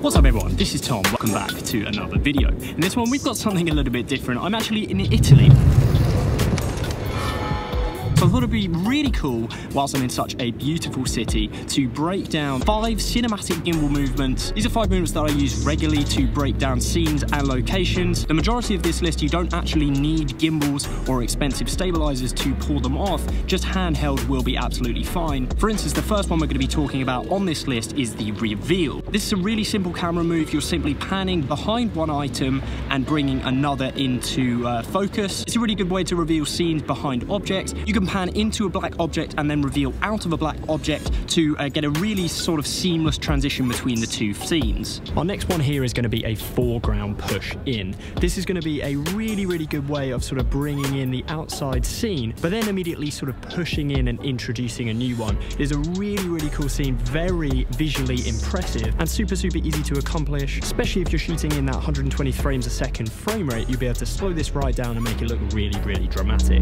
What's up everyone, this is Tom, welcome back to another video. In this one we've got something a little bit different. I'm actually in Italy. So I thought it'd be really cool, whilst I'm in such a beautiful city, to break down 5 cinematic gimbal movements. These are 5 movements that I use regularly to break down scenes and locations. The majority of this list, you don't actually need gimbals or expensive stabilizers to pull them off, just handheld will be absolutely fine. For instance, the first one we're going to be talking about on this list is the reveal. This is a really simple camera move. You're simply panning behind one item and bringing another into focus. It's a really good way to reveal scenes behind objects. You can pan into a black object and then reveal out of a black object to get a really sort of seamless transition between the two scenes. Our next one here is going to be a foreground push in. This is going to be a really good way of sort of bringing in the outside scene, but then immediately sort of pushing in and introducing a new one. It is a really cool scene, very visually impressive and super easy to accomplish, especially if you're shooting in that 120 frames a second frame rate. You'll be able to slow this right down and make it look really dramatic.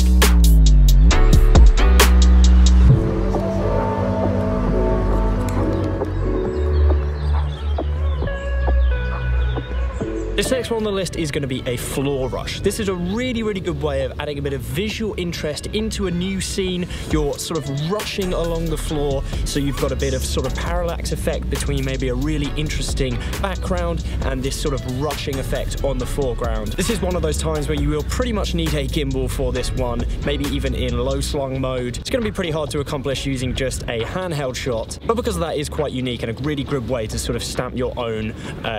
This next one on the list is going to be a floor rush. This is a really good way of adding a bit of visual interest into a new scene. You're sort of rushing along the floor, so you've got a bit of sort of parallax effect between maybe a really interesting background and this sort of rushing effect on the foreground. This is one of those times where you will pretty much need a gimbal for this one, maybe even in low slung mode. It's going to be pretty hard to accomplish using just a handheld shot, but because of that, it is quite unique and a really good way to sort of stamp your own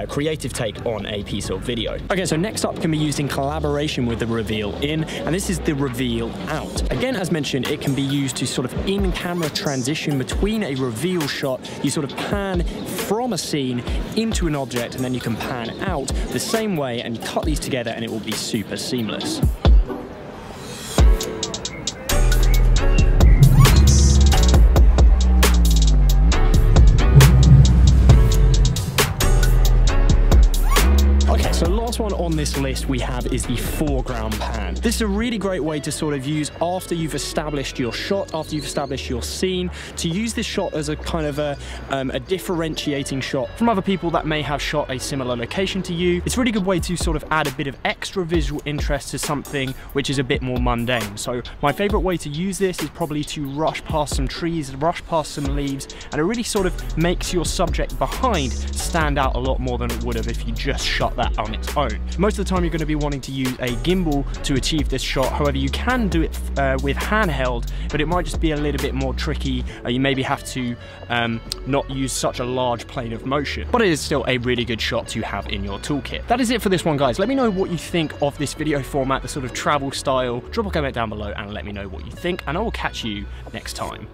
creative take on a piece of video. Okay, so next up can be used in collaboration with the reveal in, and this is the reveal out. Again, as mentioned, it can be used to sort of in-camera transition between a reveal shot. You sort of pan from a scene into an object, and then you can pan out the same way and cut these together, and it will be super seamless. So last one on this list we have is the foreground pan. This is a really great way to sort of use after you've established your shot, after you've established your scene, to use this shot as a kind of a differentiating shot from other people that may have shot a similar location to you. It's a really good way to sort of add a bit of extra visual interest to something which is a bit more mundane. So my favorite way to use this is probably to rush past some trees, rush past some leaves, and it really sort of makes your subject behind stand out a lot more than it would have if you just shot that on its own. Most of the time you're going to be wanting to use a gimbal to achieve this shot. However, you can do it with handheld, but it might just be a little bit more tricky. You maybe have to not use such a large plane of motion, but it is still a really good shot to have in your toolkit. That is it for this one, guys. Let me know what you think of this video format, the sort of travel style. Drop a comment down below and let me know what you think, and I will catch you next time.